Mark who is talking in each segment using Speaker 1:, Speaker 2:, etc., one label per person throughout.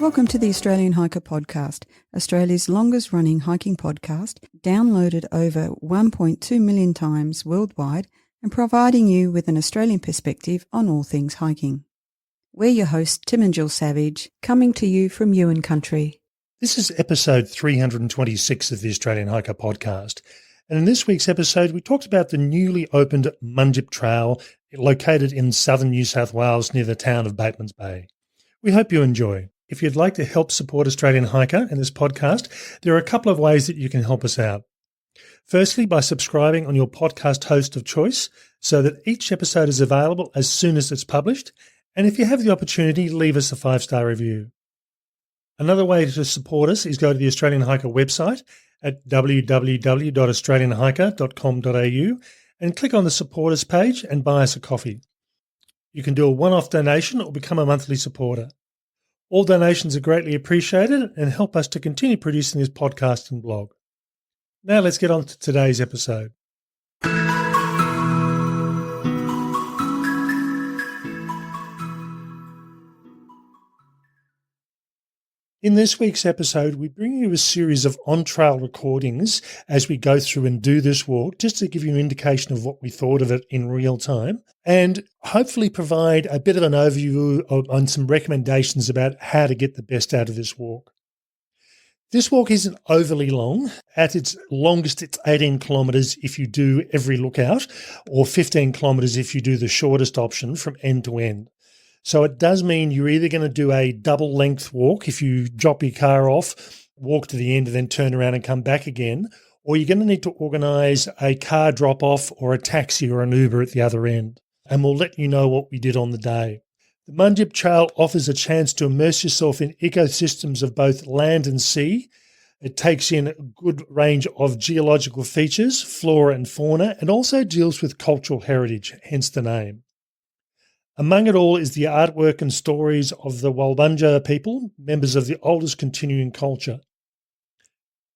Speaker 1: Welcome to the Australian Hiker Podcast, Australia's longest running hiking podcast, downloaded over 1.2 million times worldwide and providing you with an Australian perspective on all things hiking. We're your hosts, Tim and Jill Savage, coming to you from Ewan Country.
Speaker 2: This is episode 326 of the Australian Hiker Podcast. And in this week's episode, we talked about the newly opened Munjip Trail located in southern New South Wales near the town of Batemans Bay. We hope you enjoy. If you'd like to help support Australian Hiker and this podcast, there are a couple of ways that you can help us out. Firstly, by subscribing on your podcast host of choice so that each episode is available as soon as it's published. And if you have the opportunity, leave us a 5-star review. Another way to support us is go to the Australian Hiker website at www.australianhiker.com.au and click on the support us page and buy us a coffee. You can do a one-off donation or become a monthly supporter. All donations are greatly appreciated and help us to continue producing this podcast and blog. Now let's get on to today's episode. In this week's episode, we bring you a series of on-trail recordings as we go through and do this walk, just to give you an indication of what we thought of it in real time, and hopefully provide a bit of an overview on some recommendations about how to get the best out of this walk. This walk isn't overly long. At its longest, it's 18 kilometres if you do every lookout, or 15 kilometres if you do the shortest option from end to end. So it does mean you're either going to do a double length walk if you drop your car off, walk to the end and then turn around and come back again, or you're going to need to organise a car drop off or a taxi or an Uber at the other end. And we'll let you know what we did on the day. The Munjip Trail offers a chance to immerse yourself in ecosystems of both land and sea. It takes in a good range of geological features, flora and fauna, and also deals with cultural heritage, hence the name. Among it all is the artwork and stories of the Walbunja people, members of the oldest continuing culture.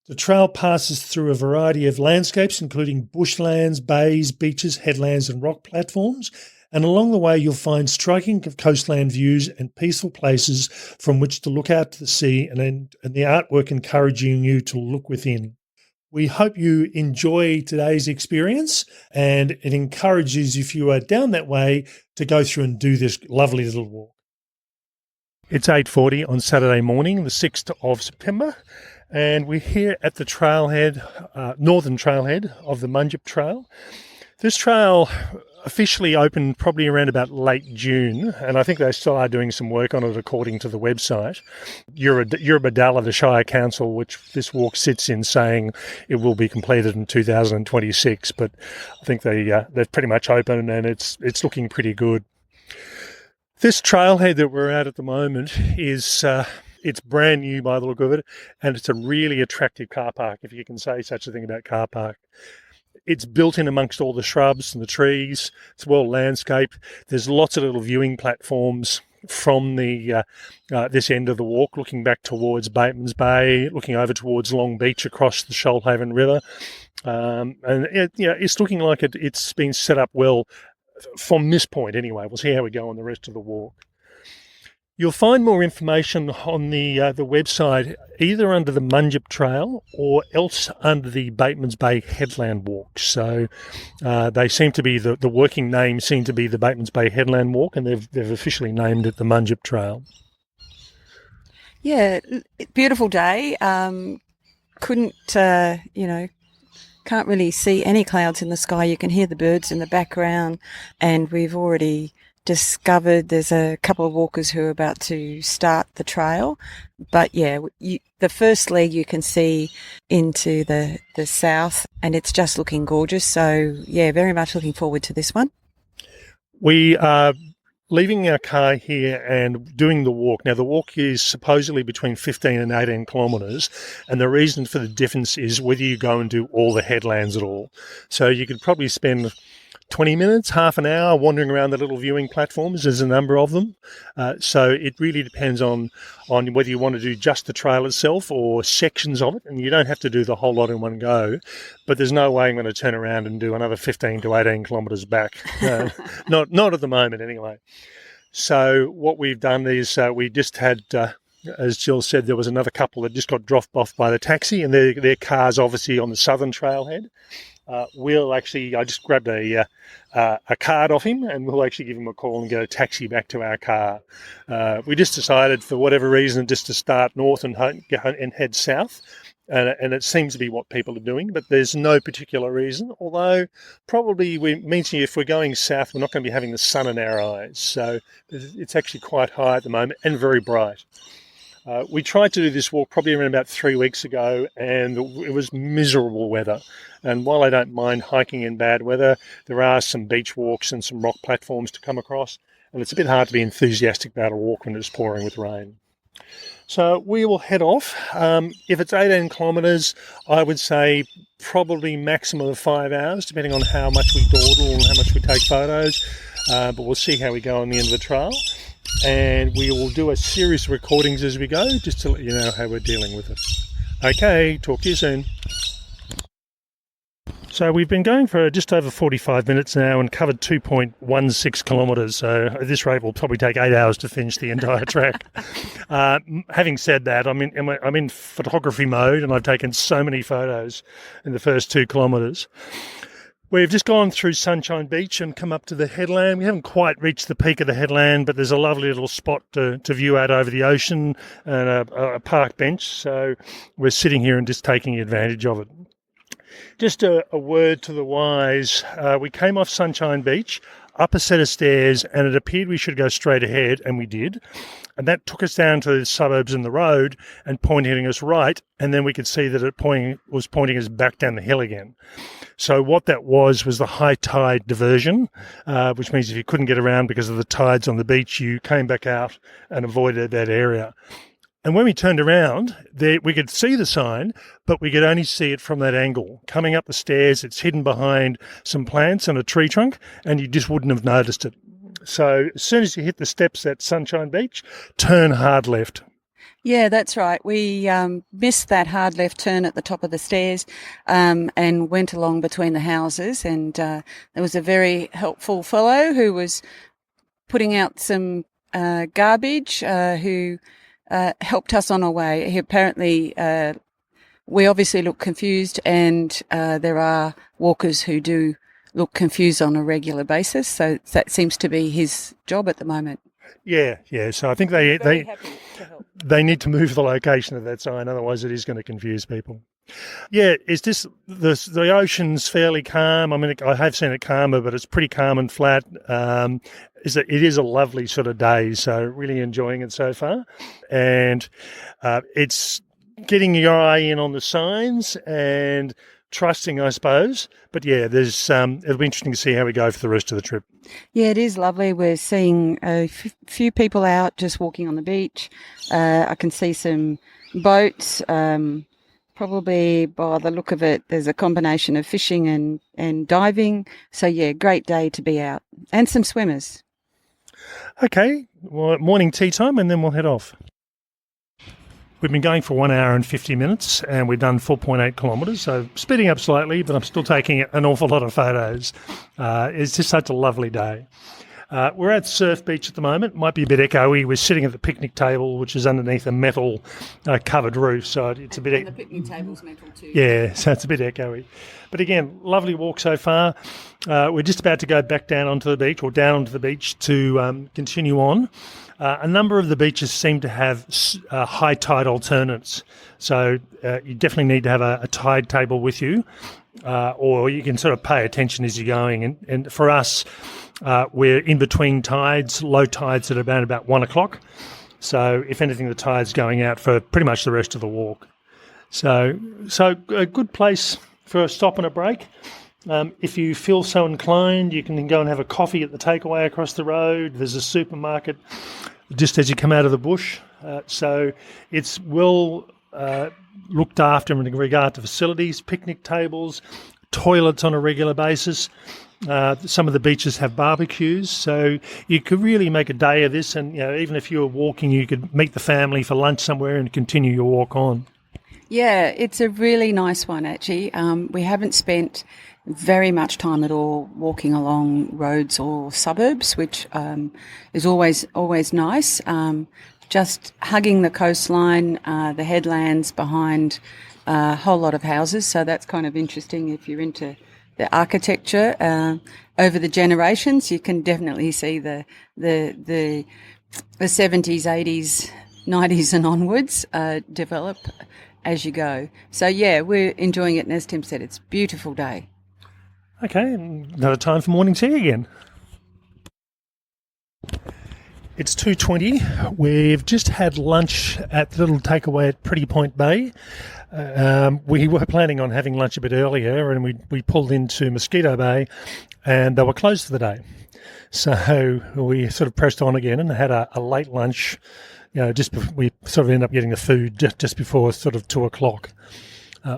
Speaker 2: The trail passes through a variety of landscapes, including bushlands, bays, beaches, headlands and rock platforms, and along the way you'll find striking coastland views and peaceful places from which to look out to the sea and the artwork encouraging you to look within. We hope you enjoy today's experience, and it encourages, if you are down that way, to go through and do this lovely little walk. It's 8:40 on Saturday morning, the 6th of September, and we're here at the trailhead, northern trailhead of the Munjip Trail. This trail officially opened probably around about late June, and I think they still are doing some work on it according to the website. Eurobadalla, the Shire Council, which this walk sits in, saying it will be completed in 2026, but I think they've pretty much opened and it's looking pretty good. This trailhead that we're at the moment is it's brand new by the look of it, and it's a really attractive car park, if you can say such a thing about car park. It's built in amongst all the shrubs and the trees. It's well landscaped. There's lots of little viewing platforms from the this end of the walk, looking back towards Batemans Bay, looking over towards Long Beach across the Shoalhaven River. It's looking like it's been set up well from this point anyway. We'll see how we go on the rest of the walk. You'll find more information on the website either under the Munjip Trail or else under the Batemans Bay Headland Walk. So they seem to be, the working name seem to be the Batemans Bay Headland Walk, and they've officially named it the Munjip Trail.
Speaker 1: Yeah, beautiful day. Can't really see any clouds in the sky. You can hear the birds in the background, and we've already discovered there's a couple of walkers who are about to start the trail. But yeah, the first leg you can see into the south, and it's just looking gorgeous. So yeah, very much looking forward to this one.
Speaker 2: We are leaving our car here and doing the walk. Now, the walk is supposedly between 15 and 18 kilometres, and the reason for the difference is whether you go and do all the headlands at all. So you could probably spend 20 minutes, half an hour wandering around the little viewing platforms. There's a number of them. So it really depends on whether you want to do just the trail itself or sections of it. And you don't have to do the whole lot in one go. But there's no way I'm going to turn around and do another 15 to 18 kilometres back. Not at the moment anyway. So what we've done is we just had As Jill said, there was another couple that just got dropped off by the taxi, and their car's obviously on the southern trailhead. I just grabbed a card off him, and we'll actually give him a call and get a taxi back to our car. We just decided, for whatever reason, just to start north and head south. And it seems to be what people are doing, but there's no particular reason. Although probably means if we're going south, we're not going to be having the sun in our eyes. So it's actually quite high at the moment and very bright. We tried to do this walk probably around about 3 weeks ago, and it was miserable weather. And while I don't mind hiking in bad weather, there are some beach walks and some rock platforms to come across, and it's a bit hard to be enthusiastic about a walk when it's pouring with rain. So we will head off. If it's 18 kilometres, I would say probably maximum of 5 hours, depending on how much we dawdle and how much we take photos. But we'll see how we go on the end of the trail. And we will do a series of recordings as we go, just to let you know how we're dealing with it. Okay, talk to you soon. So we've been going for just over 45 minutes now and covered 2.16 kilometres. So at this rate, we'll probably take 8 hours to finish the entire track. Having said that, I'm in photography mode, and I've taken so many photos in the first 2 kilometres. We've just gone through Sunshine Beach and come up to the headland. We haven't quite reached the peak of the headland, but there's a lovely little spot to view out over the ocean and a park bench. So we're sitting here and just taking advantage of it. Just a word to the wise. We came off Sunshine Beach, up a set of stairs, and it appeared we should go straight ahead, and we did. And that took us down to the suburbs and the road and pointing us right, and then we could see that it was pointing us back down the hill again. So what that was the high tide diversion, which means if you couldn't get around because of the tides on the beach, you came back out and avoided that area. And when we turned around, we could see the sign, but we could only see it from that angle. Coming up the stairs, it's hidden behind some plants and a tree trunk, and you just wouldn't have noticed it. So as soon as you hit the steps at Sunshine Beach, turn hard left.
Speaker 1: Yeah, that's right. We missed that hard left turn at the top of the stairs and went along between the houses. And there was a very helpful fellow who was putting out some garbage who helped us on our way. He apparently, we obviously look confused, and there are walkers who do look confused on a regular basis. So that seems to be his job at the moment.
Speaker 2: Yeah. So I think they need to move the location of that sign, otherwise it is going to confuse people. Yeah, it's just the ocean's fairly calm. I mean, I have seen it calmer, but it's pretty calm and flat. It is a lovely sort of day, so really enjoying it so far. And it's getting your eye in on the signs and trusting, I suppose. But yeah, it'll be interesting to see how we go for the rest of the trip.
Speaker 1: Yeah, it is lovely. We're seeing a few people out just walking on the beach. I can see some boats. Probably by the look of it, there's a combination of fishing and diving. So yeah, great day to be out. And some swimmers.
Speaker 2: Okay, well, morning tea time, and then we'll head off. We've been going for 1 hour and 50 minutes, and we've done 4.8 kilometres, so speeding up slightly, but I'm still taking an awful lot of photos. It's just such a lovely day. We're at Surf Beach at the moment. Might be a bit echoey. We're sitting at the picnic table, which is underneath a metal covered roof, so it's a bit...
Speaker 1: And the picnic table's metal too.
Speaker 2: Yeah, so it's a bit echoey. But again, lovely walk so far. We're just about to go back down onto the beach to continue on. A number of the beaches seem to have high tide alternates, so you definitely need to have a tide table with you, or you can sort of pay attention as you're going. And for us, we're in between tides, low tides at around about 1 o'clock. So if anything, the tide's going out for pretty much the rest of the walk. So a good place for a stop and a break. If you feel so inclined, you can go and have a coffee at the takeaway across the road. There's a supermarket just as you come out of the bush. So it's well looked after in regard to facilities, picnic tables, toilets on a regular basis. Some of the beaches have barbecues, so you could really make a day of this. And even if you were walking, you could meet the family for lunch somewhere and continue your walk on.
Speaker 1: Yeah, it's a really nice one, actually. We haven't spent very much time at all walking along roads or suburbs, which is always nice. just hugging the coastline, the headlands behind a whole lot of houses. So that's kind of interesting if you're into the architecture. Over the generations, you can definitely see the 70s, 80s, 90s and onwards develop as you go. So, yeah, we're enjoying it. And as Tim said, it's a beautiful day.
Speaker 2: Okay, another time for morning tea again. It's 2:20. We've just had lunch at the little takeaway at Pretty Point Bay. We were planning on having lunch a bit earlier, and we pulled into Mosquito Bay, and they were closed for the day. So we sort of pressed on again and had a late lunch. We sort of ended up getting the food just before sort of 2 o'clock.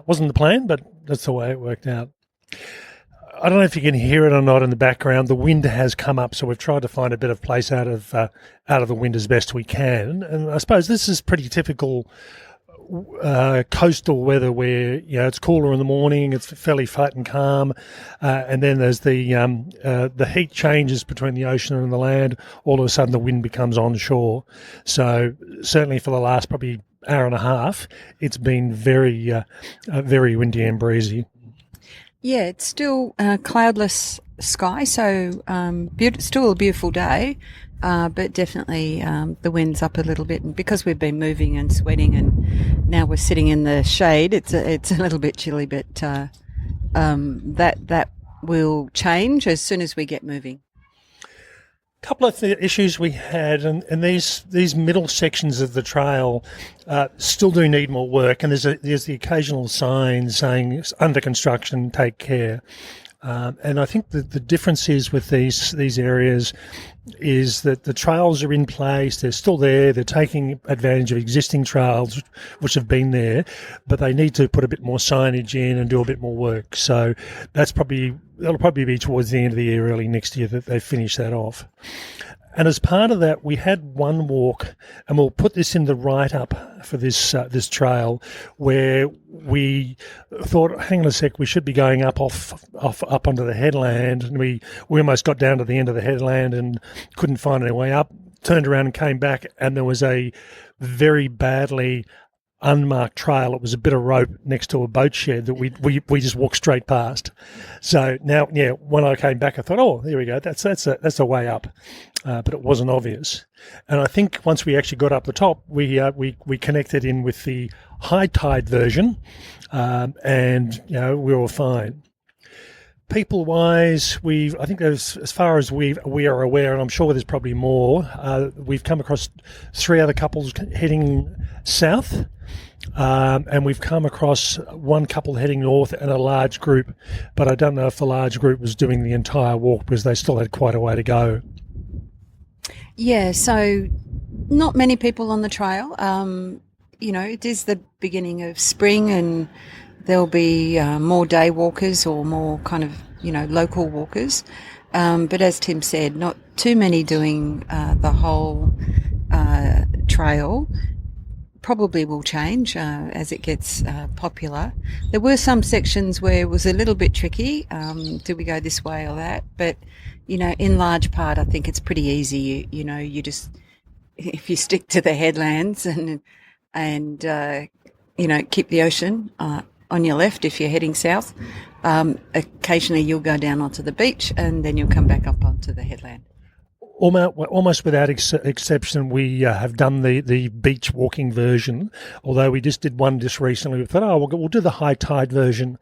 Speaker 2: Wasn't the plan, but that's the way it worked out. I don't know if you can hear it or not in the background. The wind has come up, so we've tried to find a bit of place out of the wind as best we can. And I suppose this is pretty typical coastal weather, where it's cooler in the morning, it's fairly flat and calm, and then there's the heat changes between the ocean and the land. All of a sudden, the wind becomes onshore. So certainly for the last probably hour and a half, it's been very windy and breezy.
Speaker 1: Yeah, it's still cloudless sky, so still a beautiful day, but definitely the wind's up a little bit. And because we've been moving and sweating and now we're sitting in the shade, it's a little bit chilly, but that will change as soon as we get moving.
Speaker 2: Couple of issues we had, and these middle sections of the trail still do need more work, and there's the occasional sign saying under construction, take care. And I think that the difference is with these areas is that the trails are in place, they're still there, they're taking advantage of existing trails which have been there, but they need to put a bit more signage in and do a bit more work. So that'll probably be towards the end of the year, early next year, that they finish that off. And as part of that, we had one walk, and we'll put this in the write-up for this trail, where we thought, hang on a sec, we should be going up onto the headland, and we almost got down to the end of the headland and couldn't find any way up. Turned around and came back, and there was a very badly unmarked trail. It was a bit of rope next to a boat shed that we just walked straight past. So now, when I came back, I thought, oh, there we go. That's a way up, but it wasn't obvious. And I think once we actually got up the top, we connected in with the high tide version, and we were fine. People-wise, I think as far as we are aware, and I'm sure there's probably more, we've come across 3 other couples heading south, and we've come across one couple heading north and a large group, but I don't know if the large group was doing the entire walk because they still had quite a way to go.
Speaker 1: Yeah, so not many people on the trail. It is the beginning of spring, and there'll be more day walkers or more kind of, local walkers. But as Tim said, not too many doing the whole trail. Probably will change as it gets popular. There were some sections where it was a little bit tricky. Do we go this way or that? But, in large part, I think it's pretty easy. You just, if you stick to the headlands and keep the ocean on your left if you're heading south. Occasionally you'll go down onto the beach and then you'll come back up onto the headland.
Speaker 2: Almost without exception, we have done the beach walking version, although we just did one just recently. We thought, we'll do the high tide version,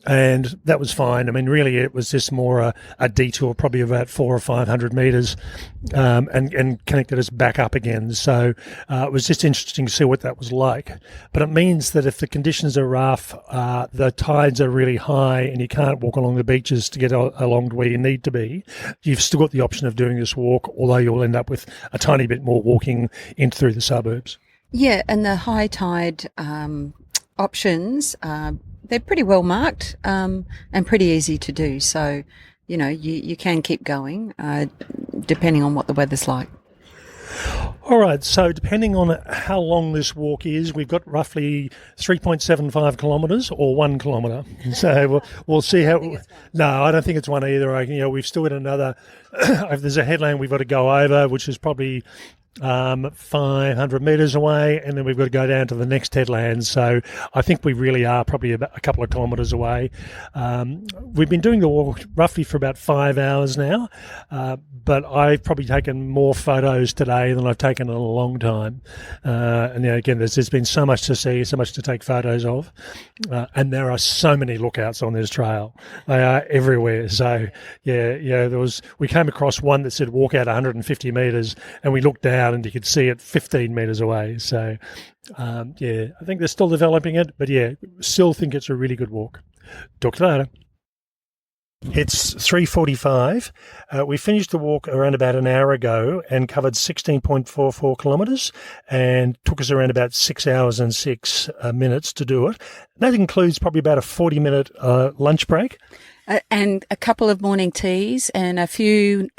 Speaker 2: and that was fine. I mean, really, it was just more a detour, probably about 400 or 500 metres, and connected us back up again. So it was just interesting to see what that was like. But it means that if the conditions are rough, the tides are really high, and you can't walk along the beaches to get along to where you need to be, you've still got the option of doing this walk, although you'll end up with a tiny bit more walking in through the suburbs.
Speaker 1: Yeah, and the high tide options, they're pretty well marked and pretty easy to do. So, you can keep going depending on what the weather's like.
Speaker 2: All right, so depending on how long this walk is, we've got roughly 3.75 kilometres or 1 kilometre. So we'll see how. No, I don't think it's one either. We've still got another. There's a headland we've got to go over, which is probably 500 metres away, and then we've got to go down to the next headland. So I think we really are probably about a couple of kilometres away. We've been doing the walk roughly for about 5 hours now, but I've probably taken more photos today than I've taken in a long time. And again, there's been so much to see, so much to take photos of, and there are so many lookouts on this trail. They are everywhere. So we came across one that said walk out 150 metres, and we looked down and you could see it 15 metres away. So, I think they're still developing it, but still think it's a really good walk. Talk to you later. It's 3:45. We finished the walk around about an hour ago and covered 16.44 kilometres, and took us around about 6 hours and 6 minutes to do it. That includes probably about a 40-minute lunch break.
Speaker 1: And a couple of morning teas and a few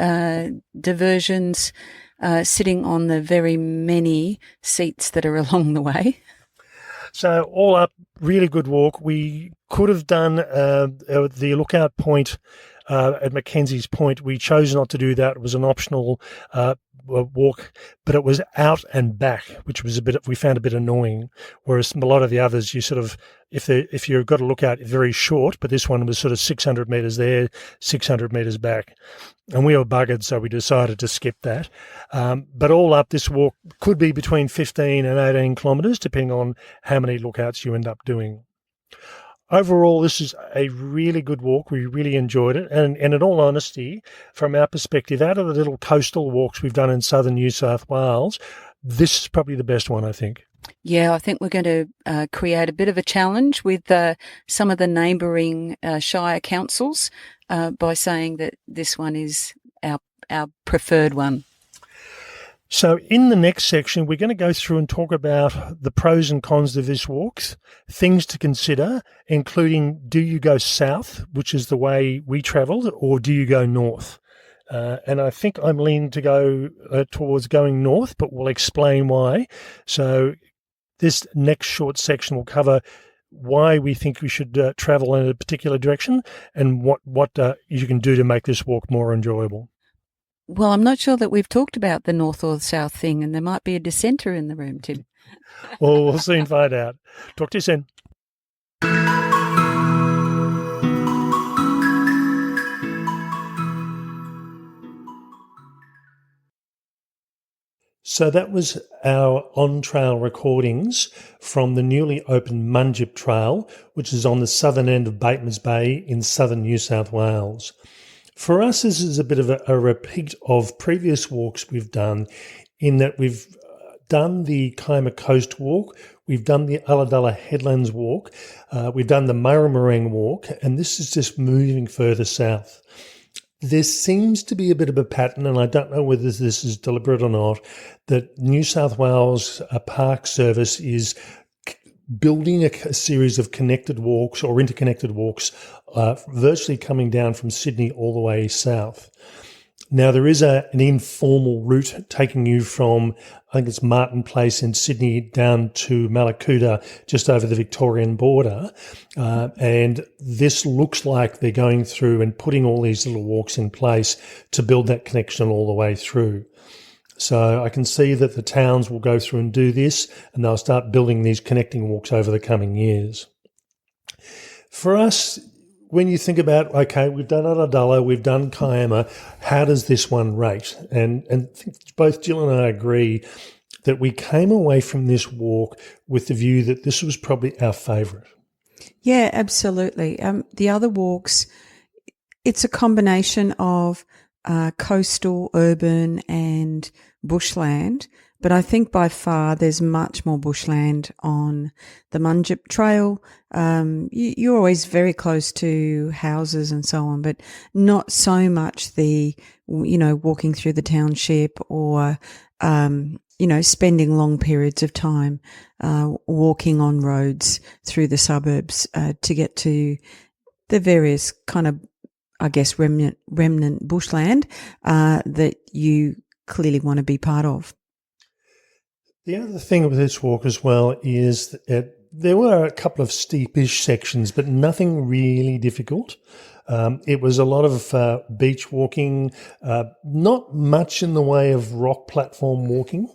Speaker 1: diversions sitting on the very many seats that are along the way.
Speaker 2: So all up, really good walk. We could have done the lookout point at Mackenzie's Point. We chose not to do that. It was an optional walk, but it was out and back, which was we found a bit annoying. Whereas a lot of the others, you sort of, if you've got a lookout, very short, but this one was sort of 600 metres there, 600 metres back. And we were buggered, so we decided to skip that. But all up, this walk could be between 15 and 18 kilometres, depending on how many lookouts you end up doing. Overall, this is a really good walk. We really enjoyed it. And in all honesty, from our perspective, out of the little coastal walks we've done in southern New South Wales, this is probably the best one, I think.
Speaker 1: Yeah, I think we're going to create a bit of a challenge with some of the neighbouring shire councils by saying that this one is our preferred one.
Speaker 2: So in the next section, we're going to go through and talk about the pros and cons of this walk, things to consider, including do you go south, which is the way we travelled, or do you go north? And I think I'm leaning to go towards going north, but we'll explain why. So this next short section will cover why we think we should travel in a particular direction and what you can do to make this walk more enjoyable.
Speaker 1: Well, I'm not sure that we've talked about the north or the south thing, and there might be a dissenter in the room, Tim.
Speaker 2: Well, we'll soon find out. Talk to you soon. So that was our on-trail recordings from the newly opened Munjip Trail, which is on the southern end of Batemans Bay in southern New South Wales. For us, this is a bit of a repeat of previous walks we've done, in that we've done the Kiama Coast Walk, we've done the Ulladulla Headlands Walk, we've done the Murrumarang Walk, and this is just moving further south. There seems to be a bit of a pattern, and I don't know whether this is deliberate or not, that New South Wales Park Service is building a series of connected walks or interconnected walks, virtually coming down from Sydney all the way south. Now, there is an informal route taking you from, I think it's Martin Place in Sydney, down to Malakuta, just over the Victorian border. And this looks like they're going through and putting all these little walks in place to build that connection all the way through. So I can see that the towns will go through and do this, and they'll start building these connecting walks over the coming years. For us, when you think about, okay, we've done Ulladulla, we've done Kiama, how does this one rate? And I think both Gill and I agree that we came away from this walk with the view that this was probably our favourite.
Speaker 1: Yeah, absolutely. The other walks, it's a combination of coastal, urban and bushland, but I think by far there's much more bushland on the Munjip Trail. You're always very close to houses and so on, but not so much walking through the township or, spending long periods of time walking on roads through the suburbs to get to the various kind of, I guess, remnant bushland that you clearly want to be part of.
Speaker 2: The other thing with this walk as well is that There were a couple of steepish sections, but nothing really difficult. It was a lot of beach walking, not much in the way of rock platform walking,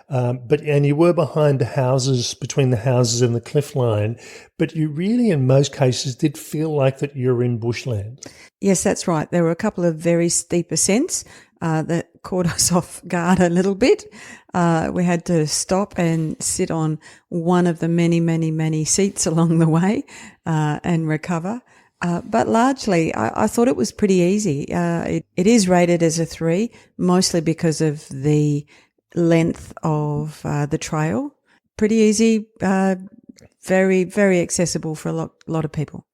Speaker 2: and you were behind the houses, between the houses and the cliff line, but you really, in most cases, did feel like that you're in bushland.
Speaker 1: Yes, that's right. There were a couple of very steep ascents that caught us off guard a little bit. We had to stop and sit on one of the many, many, many seats along the way and recover. But largely, I thought it was pretty easy. It is rated as a 3, mostly because of the length of the trail. Pretty easy, very, very accessible for a lot of people.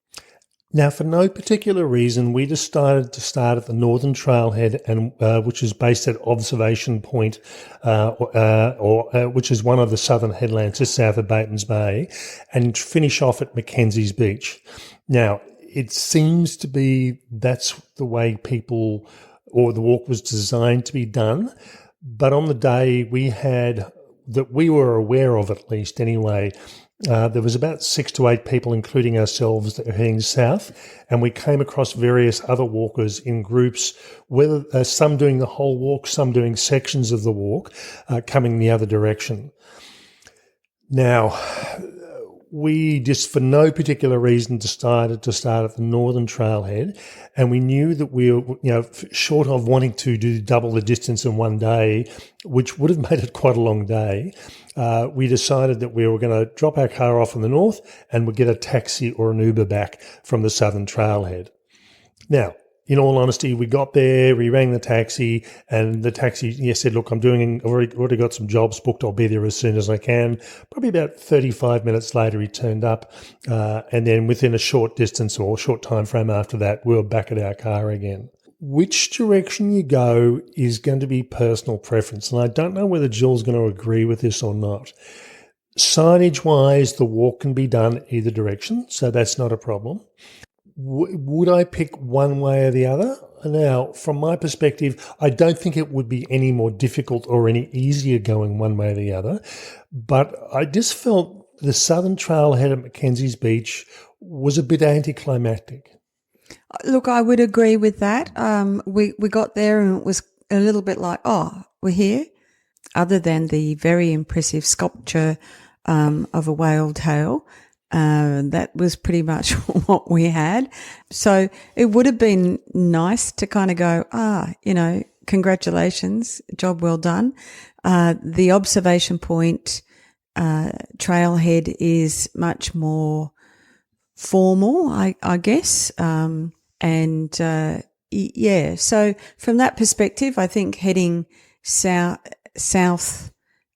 Speaker 2: Now, for no particular reason, we decided to start at the Northern Trailhead, and which is based at Observation Point, which is one of the southern headlands just south of Batemans Bay, and finish off at Mackenzie's Beach. Now, it seems to be that's the way people, or the walk was designed to be done. But on the day we had, that we were aware of at least anyway, there was about 6 to 8 people, including ourselves, that were heading south, and we came across various other walkers in groups, whether some doing the whole walk, some doing sections of the walk, coming the other direction. Now, we just, for no particular reason, decided to start at the Northern Trailhead, and we knew that we were, short of wanting to do double the distance in one day, which would have made it quite a long day, we decided that we were going to drop our car off in the north and we'd get a taxi or an Uber back from the Southern Trailhead. Now, in all honesty, we got there, we rang the taxi, and the taxi said, look, I've already got some jobs booked. I'll be there as soon as I can. Probably about 35 minutes later, he turned up. And then within a short distance or short time frame after that, we were back at our car again. Which direction you go is going to be personal preference. And I don't know whether Jill's going to agree with this or not. Signage-wise, the walk can be done either direction, so that's not a problem. Would I pick one way or the other? Now, from my perspective, I don't think it would be any more difficult or any easier going one way or the other. But I just felt the Southern Trailhead at Mackenzie's Beach was a bit anticlimactic.
Speaker 1: Look, I would agree with that. We got there and it was a little bit like, oh, we're here. Other than the very impressive sculpture of a whale tail, that was pretty much what we had. So it would have been nice to kind of go, congratulations, job well done. The observation point trailhead is much more formal, I guess. So from that perspective, I think heading south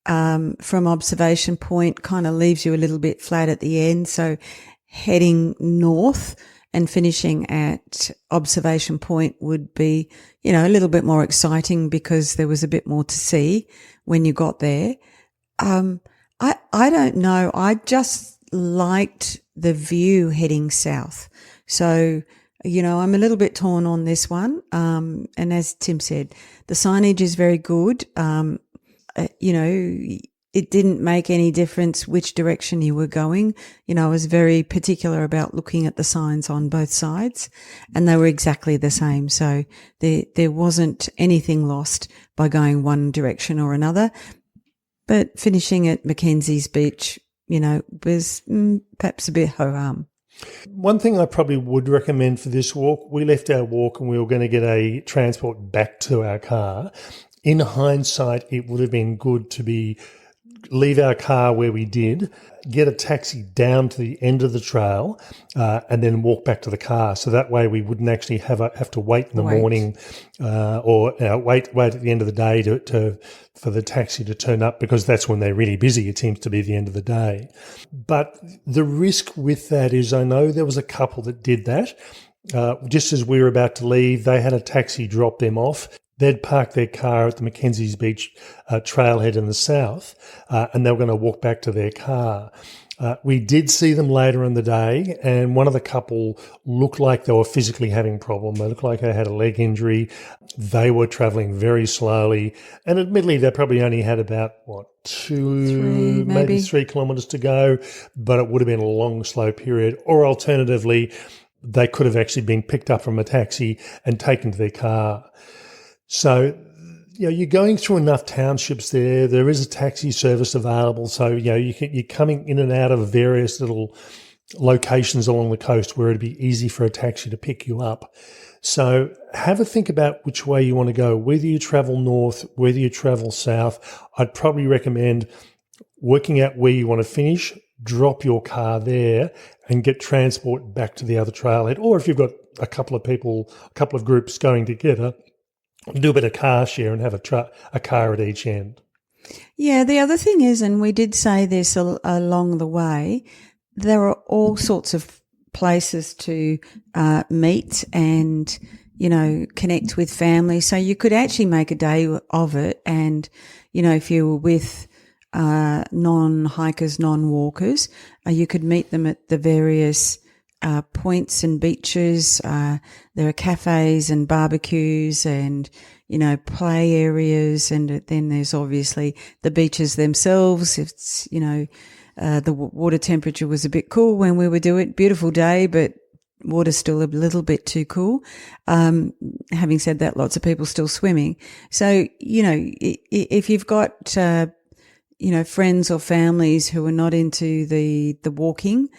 Speaker 1: from observation point kind of leaves you a little bit flat at the end. So heading north and finishing at observation point would be, a little bit more exciting because there was a bit more to see when you got there. I don't know. I just liked the view heading south. So, I'm a little bit torn on this one. And as Tim said, the signage is very good. It didn't make any difference which direction you were going. I was very particular about looking at the signs on both sides, and they were exactly the same. So there wasn't anything lost by going one direction or another. But finishing at Mackenzie's Beach, was perhaps a bit ho-hum.
Speaker 2: One thing I probably would recommend for this walk, we left our walk and we were going to get a transport back to our car. In hindsight, it would have been good to leave our car where we did, get a taxi down to the end of the trail, and then walk back to the car. So that way we wouldn't actually have to wait in the morning, or wait at the end of the day for the taxi to turn up, because that's when they're really busy. It seems to be the end of the day. But the risk with that is, I know there was a couple that did that. Just as we were about to leave, they had a taxi drop them off. They'd parked their car at the Mackenzie's Beach trailhead in the south, and they were going to walk back to their car. We did see them later in the day, and one of the couple looked like they were physically having a problem. They looked like they had a leg injury. They were travelling very slowly, and admittedly, they probably only had about, maybe 3 kilometres to go, but it would have been a long, slow period. Or alternatively, they could have actually been picked up from a taxi and taken to their car. So, you're going through enough townships there. There is a taxi service available. So, you're coming in and out of various little locations along the coast where it'd be easy for a taxi to pick you up. So have a think about which way you want to go, whether you travel north, whether you travel south. I'd probably recommend working out where you want to finish, drop your car there and get transport back to the other trailhead. Or if you've got a couple of groups going together, do a bit of car share and have a car at each end.
Speaker 1: Yeah, the other thing is, and we did say this along the way, there are all sorts of places to meet and, connect with family. So you could actually make a day of it. And, if you were with non-hikers, non-walkers, you could meet them at the various points and beaches. There are cafes and barbecues and, play areas. And then there's obviously the beaches themselves. It's, the water temperature was a bit cool when we were doing it. Beautiful day, but water's still a little bit too cool. Having said that, lots of people still swimming. So, if you've got, friends or families who are not into the walking,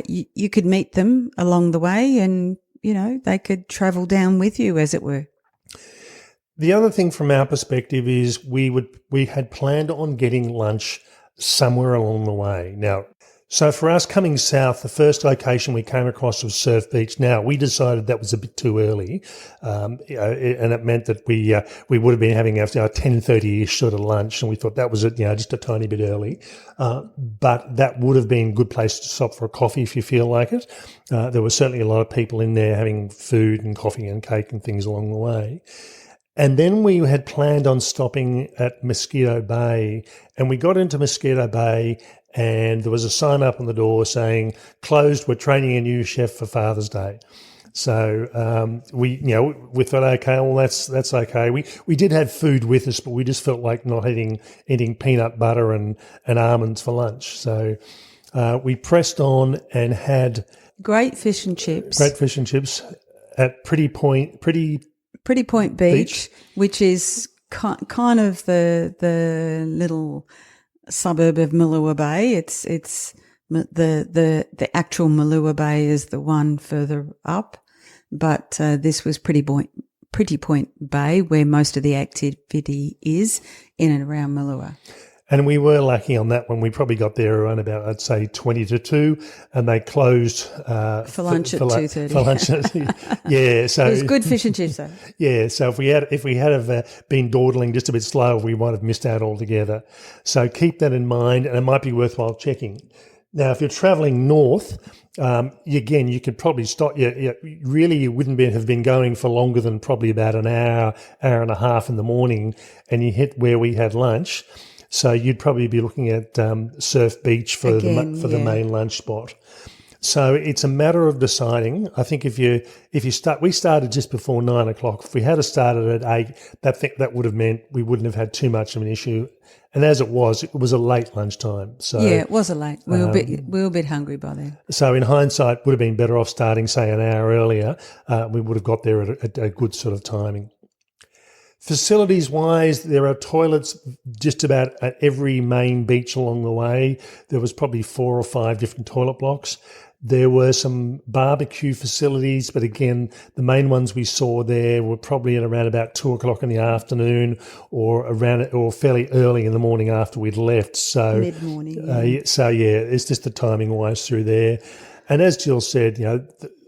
Speaker 1: you could meet them along the way and, they could travel down with you, as it were.
Speaker 2: The other thing from our perspective is we had planned on getting lunch somewhere along the way. Now, so for us coming south, the first location we came across was Surf Beach. Now, we decided that was a bit too early, and it meant that we would have been having our 10:30-ish sort of lunch, and we thought that was just a tiny bit early. But that would have been a good place to stop for a coffee if you feel like it. There were certainly a lot of people in there having food and coffee and cake and things along the way. And then we had planned on stopping at Mosquito Bay, and we got into Mosquito Bay and there was a sign up on the door saying, "Closed, we're training a new chef for Father's Day." So we thought, okay, well that's okay. We did have food with us, but we just felt like not eating peanut butter and almonds for lunch. So we pressed on and had
Speaker 1: great fish and chips
Speaker 2: at Pretty Point Beach,
Speaker 1: which is kind of the little suburb of Malua Bay. It's the actual Malua Bay is the one further up, but this was Pretty Point Bay, where most of the activity is in and around Malua.
Speaker 2: And we were lucky on that one. We probably got there around about, I'd say, 20 to 2, and they closed
Speaker 1: for lunch at 2:30.
Speaker 2: For lunch, yeah. So
Speaker 1: it was good fish and chips, though.
Speaker 2: Yeah. So if we had have been dawdling just a bit slower, we might have missed out altogether. So keep that in mind, and it might be worthwhile checking. Now, if you're travelling north, again, you could probably stop. Really, you wouldn't have been going for longer than probably about an hour and a half in the morning, and you hit where we had lunch. So you'd probably be looking at Surf Beach for the main lunch spot. So it's a matter of deciding. I think if you start, we started just before 9 o'clock. If we had started at 8, that would have meant we wouldn't have had too much of an issue. And as it was a late lunchtime. So
Speaker 1: yeah, it was a late. We were a bit hungry by then.
Speaker 2: So in hindsight, would have been better off starting, say, an hour earlier. We would have got there at a good sort of timing. Facilities-wise, there are toilets just about at every main beach along the way. There was probably 4 or 5 different toilet blocks. There were some barbecue facilities, but again, the main ones we saw there were probably at around about 2 o'clock in the afternoon or fairly early in the morning after we'd left. So
Speaker 1: mid-morning.
Speaker 2: It's just the timing-wise through there. And as Jill said,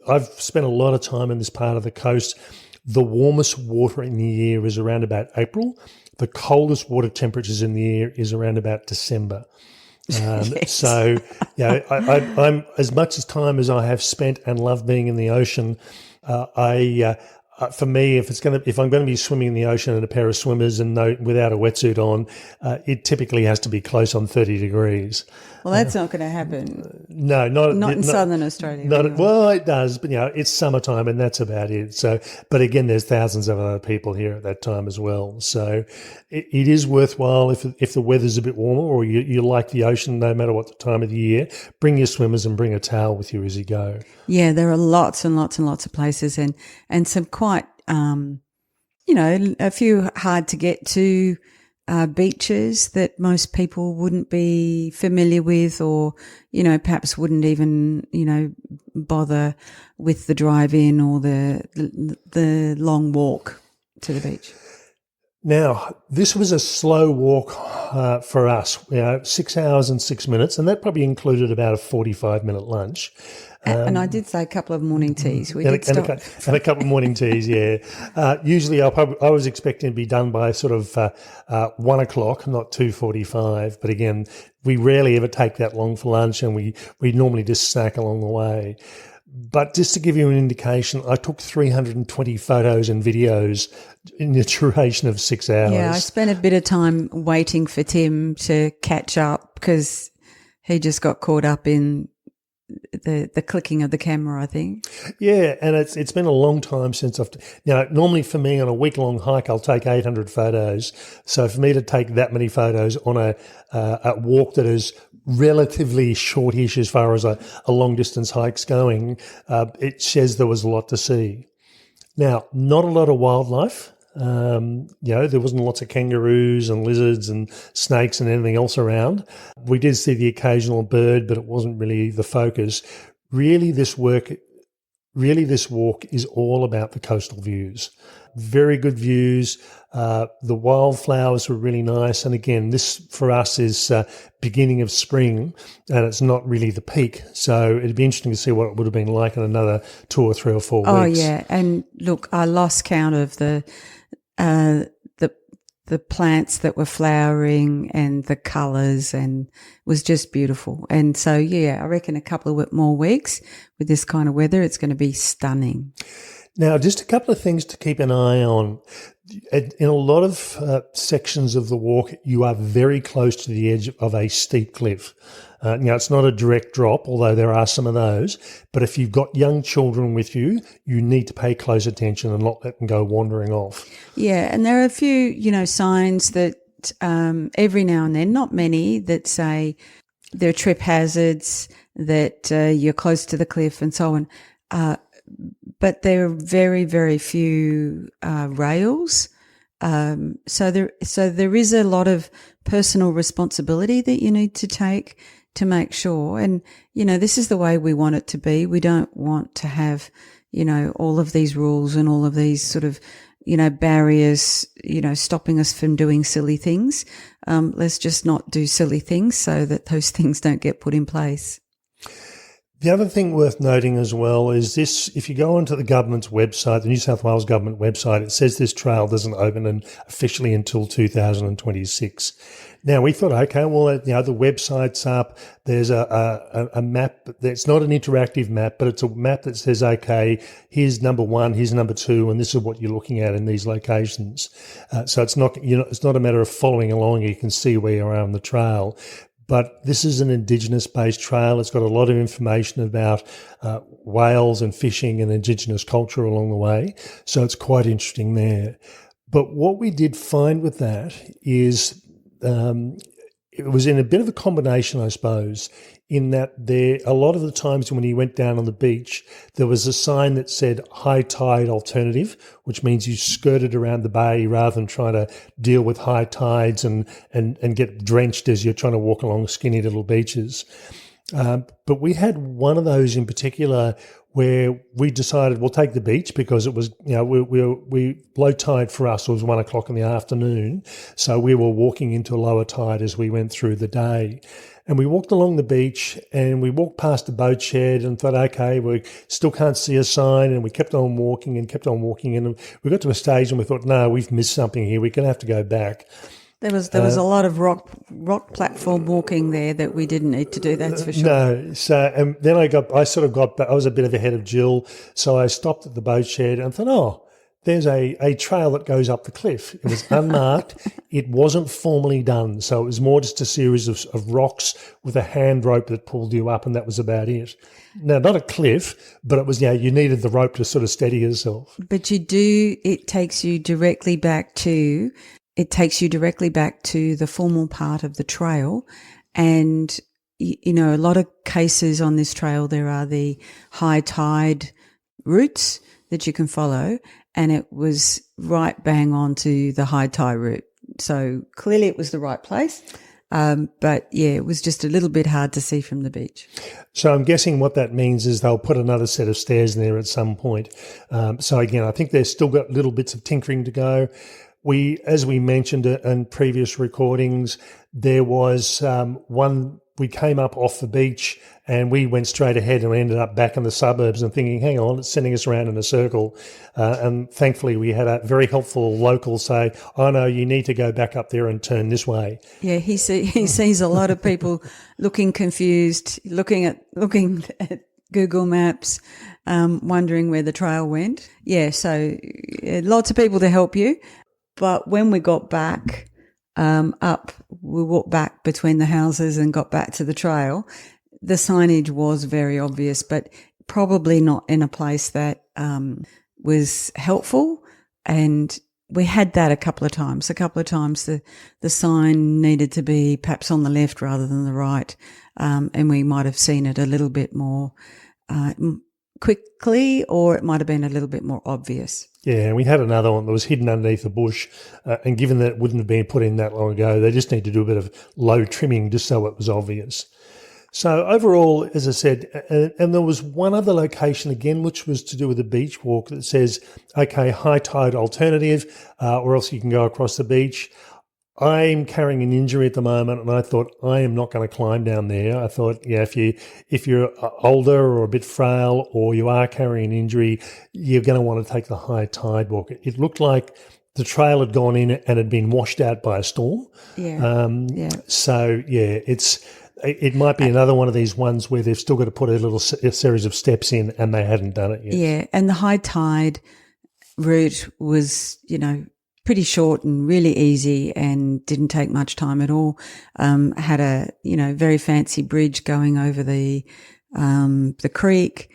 Speaker 2: I've spent a lot of time in this part of the coast. The warmest water in the year is around about April. The coldest water temperatures in the year is around about December.
Speaker 1: Yes.
Speaker 2: So, I'm as much as time as I have spent and love being in the ocean, I For me, if I'm going to be swimming in the ocean in a pair of swimmers and without a wetsuit on, it typically has to be close on 30 degrees.
Speaker 1: Well, that's not going to happen.
Speaker 2: No,
Speaker 1: Not in southern Australia. Anyway.
Speaker 2: Well, it does, but it's summertime and that's about it. So, but again, there's thousands of other people here at that time as well. So, it is worthwhile if the weather's a bit warmer or you like the ocean, no matter what the time of the year. Bring your swimmers and bring a towel with you as you go.
Speaker 1: Yeah, there are lots and lots and lots of places, and some quite, a few hard to get to. Beaches that most people wouldn't be familiar with, or, perhaps wouldn't even, bother with the drive in or the long walk to the beach.
Speaker 2: Now, this was a slow walk for us, 6 hours and 6 minutes, and that probably included about a 45-minute lunch.
Speaker 1: And I did say a couple of morning teas.
Speaker 2: And a couple of morning teas, yeah. Usually I was expecting to be done by sort of 1 o'clock, not 2:45. But again, we rarely ever take that long for lunch, and we normally just snack along the way. But just to give you an indication, I took 320 photos and videos in the duration of 6 hours.
Speaker 1: Yeah, I spent a bit of time waiting for Tim to catch up because he just got caught up in the clicking of the camera, I think.
Speaker 2: Yeah, and it's been a long time since normally for me on a week-long hike, I'll take 800 photos. So for me to take that many photos on a walk that is relatively shortish as far as a long-distance hike's going, it says there was a lot to see. Now, not a lot of wildlife. There wasn't lots of kangaroos and lizards and snakes and anything else around. We did see the occasional bird, but it wasn't really the focus. Really, this walk is all about the coastal views. Very good views. The wildflowers were really nice. And again, this for us is beginning of spring, and it's not really the peak. So it'd be interesting to see what it would have been like in another 2 or 3 or 4 weeks.
Speaker 1: Oh, yeah. And look, I lost count of the plants that were flowering and the colours, and it was just beautiful. And so, yeah, I reckon a couple of more weeks with this kind of weather, it's going to be stunning.
Speaker 2: Now, just a couple of things to keep an eye on. In a lot of sections of the walk, you are very close to the edge of a steep cliff. It's not a direct drop, although there are some of those. But if you've got young children with you, you need to pay close attention and not let them go wandering off.
Speaker 1: Yeah, and there are a few, signs that every now and then, not many, that say there are trip hazards, that you're close to the cliff and so on. But there are very, very few rails. So there is a lot of personal responsibility that you need to take to make sure. And, this is the way we want it to be. We don't want to have, all of these rules and all of these sort of, barriers, stopping us from doing silly things. Let's just not do silly things so that those things don't get put in place.
Speaker 2: The other thing worth noting as well is this: if you go onto the government's website, the New South Wales government website, it says this trail doesn't open officially until 2026. Now, we thought, okay, well, the website's up. There's a map. It's not an interactive map, but it's a map that says, okay, here's number 1, here's number 2, and this is what you're looking at in these locations. So it's not a matter of following along. You can see where you are on the trail. But this is an Indigenous-based trail. It's got a lot of information about whales and fishing and Indigenous culture along the way. So it's quite interesting there. But what we did find with that is it was in a bit of a combination, I suppose, in that a lot of the times when you went down on the beach, there was a sign that said high tide alternative, which means you skirted around the bay rather than trying to deal with high tides and get drenched as you're trying to walk along skinny little beaches. But we had one of those in particular where we decided we'll take the beach because it was, low tide for us was 1 o'clock in the afternoon. So we were walking into lower tide as we went through the day. And we walked along the beach and we walked past the boat shed and thought, okay, we still can't see a sign. And we kept on walking and kept on walking. And we got to a stage and we thought, no, we've missed something here. We're going to have to go back.
Speaker 1: There was a lot of rock platform walking there that we didn't need to do. That's for sure.
Speaker 2: No, so and then I was a bit ahead of Gill, so I stopped at the boat shed and thought, there's a trail that goes up the cliff. It was unmarked. It wasn't formally done. So it was more just a series of rocks with a hand rope that pulled you up, and that was about it. Now, not a cliff, but it was, you needed the rope to sort of steady yourself.
Speaker 1: But it takes you directly back to the formal part of the trail. And, a lot of cases on this trail, there are the high tide routes that you can follow, and it was right bang on to the high tide route. So clearly it was the right place. But it was just a little bit hard to see from the beach.
Speaker 2: So I'm guessing what that means is they'll put another set of stairs there at some point. So again, I think they've still got little bits of tinkering to go. As we mentioned in previous recordings, there was one. We came up off the beach and we went straight ahead and we ended up back in the suburbs and thinking, hang on, it's sending us around in a circle. And thankfully we had a very helpful local say, oh no, you need to go back up there and turn this way.
Speaker 1: Yeah, he sees a lot of people looking confused, looking at Google Maps, wondering where the trail went. Yeah, so lots of people to help you. But when we got back up, we walked back between the houses and got back to the trail. The signage was very obvious, but probably not in a place that was helpful. And we had that a couple of times. A couple of times the sign needed to be perhaps on the left rather than the right, and we might have seen it a little bit more quickly, or it might have been a little bit more obvious.
Speaker 2: Yeah, and we had another one that was hidden underneath a bush, and given that it wouldn't have been put in that long ago, they just need to do a bit of low trimming just so it was obvious. So overall, as I said, and there was one other location again, which was to do with a beach walk that says, okay, high tide alternative, or else you can go across the beach. I'm carrying an injury at the moment, and I thought I am not going to climb down there. I thought, if you're older or a bit frail, or you are carrying an injury, you're going to want to take the high tide walk. It looked like the trail had gone in and had been washed out by a storm.
Speaker 1: Yeah.
Speaker 2: So it might be another one of these ones where they've still got to put a series of steps in, and they hadn't done it yet.
Speaker 1: Yeah, and the high tide route was, pretty short and really easy and didn't take much time at all. Had a, very fancy bridge going over the creek.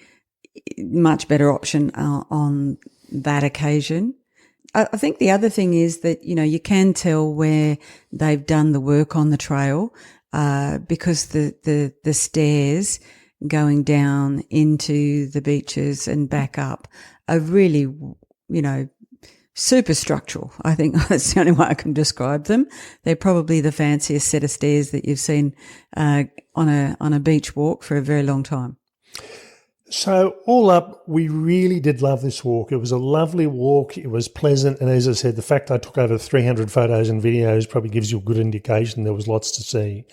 Speaker 1: Much better option on that occasion. I think the other thing is that, you can tell where they've done the work on the trail, because the stairs going down into the beaches and back up are really, super structural. I think that's the only way I can describe them. They're probably the fanciest set of stairs that you've seen on a beach walk for a very long time.
Speaker 2: So all up, we really did love this walk. It was a lovely walk. It was pleasant. And as I said, the fact I took over 300 photos and videos probably gives you a good indication there was lots to see.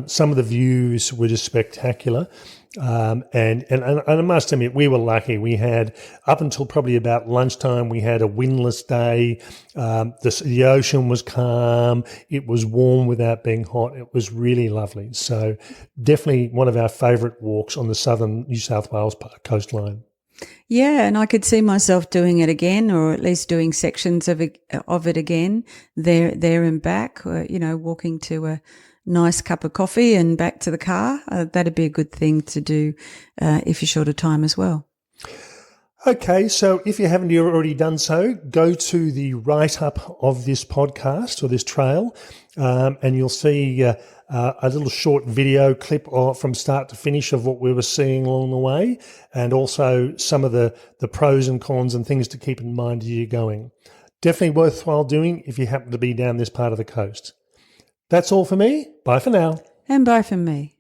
Speaker 2: Some of the views were just spectacular. And I must admit, we were lucky. We had, up until probably about lunchtime, we had a windless day. The ocean was calm. It was warm without being hot. It was really lovely. So definitely one of our favourite walks on the southern New South Wales coastline.
Speaker 1: Yeah, and I could see myself doing it again, or at least doing sections of it again, there and back, walking to a nice cup of coffee and back to the car. That'd be a good thing to do if you're short of time as well.
Speaker 2: Okay, so if you haven't already done so, go to the write-up of this podcast or this trail, and you'll see a little short video clip from start to finish of what we were seeing along the way, and also some of the pros and cons and things to keep in mind as you're going. Definitely worthwhile doing if you happen to be down this part of the coast. That's all for me. Bye for now.
Speaker 1: And bye from me.